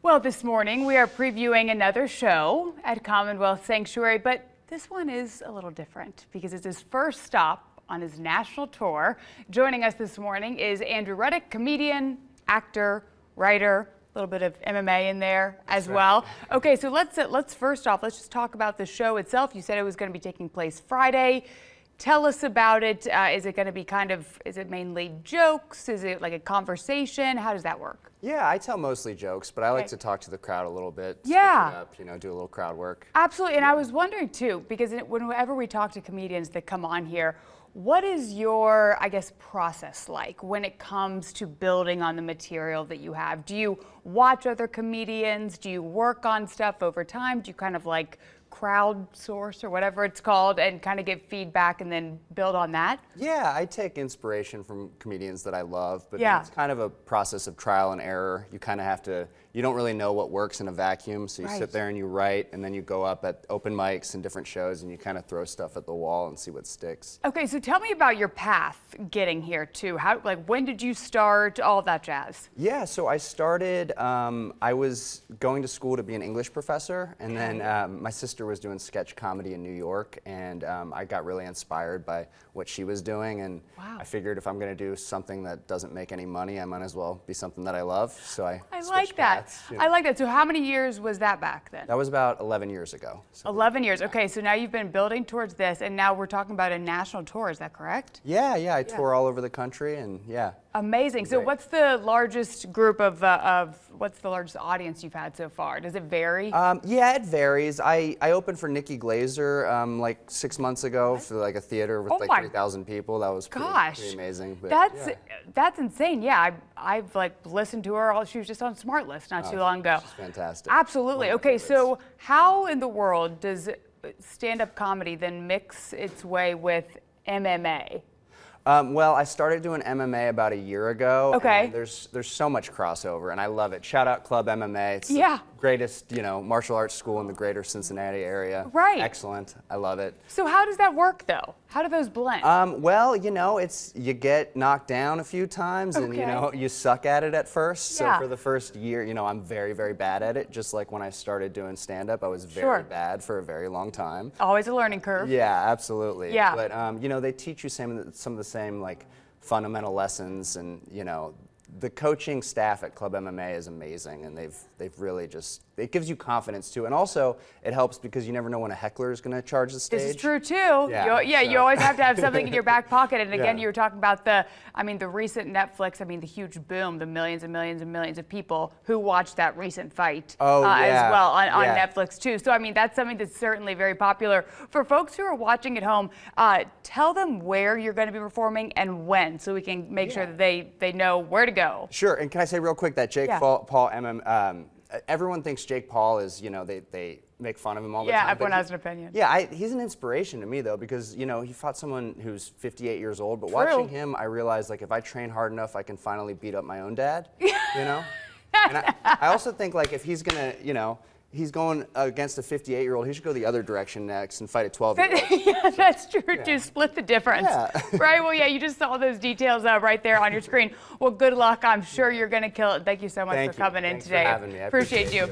Well, this morning we are previewing another show at Commonwealth Sanctuary, but this one is a little different because it's his first stop on his national tour. Joining us this morning is Andrew Rudick, comedian, actor, writer, a little bit of MMA in there as well. Okay, so let's first off, let's just talk about the show itself. You said it was going to be taking place Friday. Tell us about it. Is it going to be is it mainly jokes? Is it like a conversation? How does that work? Yeah, I tell mostly jokes, but I like to talk to the crowd a little bit. Yeah. Up, do a little crowd work. Absolutely, and I was wondering too, because whenever we talk to comedians that come on here, what is your, process like when it comes to building on the material that you have? Do you watch other comedians? Do you work on stuff over time? Do you kind of like crowdsource or whatever it's called and kind of get feedback and then build on that? Yeah, I take inspiration from comedians that I love, but Yeah. it's kind of a process of trial and error. You kind of have to, you don't really know what works in a vacuum, so you sit there and you write, and then you go up at open mics and different shows and you kind of throw stuff at the wall and see what sticks. Okay, so tell me about your path getting here too. When did you start, all that jazz? Yeah, so I started, I was going to school to be an English professor, and then my sister was doing sketch comedy in New York, and I got really inspired by what she was doing, and I figured if I'm going to do something that doesn't make any money, I might as well be something that I love, so I like that. I like that. So how many years was that back then? That was about 11 years ago. So 11 years. Okay, so now you've been building towards this, and now we're talking about a national tour. Is that correct? Yeah, I tour all over the country, and yeah. Amazing. So what's the largest group of what's the largest audience you've had so far? Does it vary? Yeah, it varies. I opened for Nikki Glazer like 6 months ago for like a theater with like 3,000 people. That was pretty amazing. But, that's insane. Yeah, I've like listened to her. She was just on Smart List not too long ago. She's fantastic. Absolutely. Okay, so how in the world does stand-up comedy then mix its way with MMA? Well, I started doing MMA about a year ago. Okay. And there's so much crossover, and I love it. Shout out Club MMA. It's the greatest, martial arts school in the greater Cincinnati area. Right. Excellent. I love it. So how does that work, though? How do those blend? Well, you get knocked down a few times, and you suck at it at first. So for the first year, I'm very, very bad at it. Just like when I started doing stand-up, I was very bad for a very long time. Always a learning curve. Yeah, absolutely. Yeah. But they teach you some of the same like fundamental lessons, and the coaching staff at Club MMA is amazing, and they've really just, it gives you confidence too, and also it helps because you never know when a heckler is going to charge the stage. This is true too. You always have to have something in your back pocket. And again, you were talking about the recent Netflix, the huge boom, the millions and millions and millions of people who watched that recent fight as well on Netflix too. So that's something that's certainly very popular. For folks who are watching at home, tell them where you're going to be performing and when, so we can make sure that they know where to go. Sure, and can I say real quick that Jake Paul, everyone thinks Jake Paul is, they make fun of him all the time. Yeah, everyone has an opinion. Yeah, he's an inspiration to me though, because he fought someone who's 58 years old, but watching him, I realized like if I train hard enough, I can finally beat up my own dad, And I also think like if he's gonna, he's going against a 58-year-old, he should go the other direction next and fight a 12-year-old. Yeah, that's true too. Split the difference. Right, well, you just saw those details right there on your screen. Well, good luck. I'm sure you're going to kill it. Thank you so much for coming in today. Thanks for having me. I appreciate you.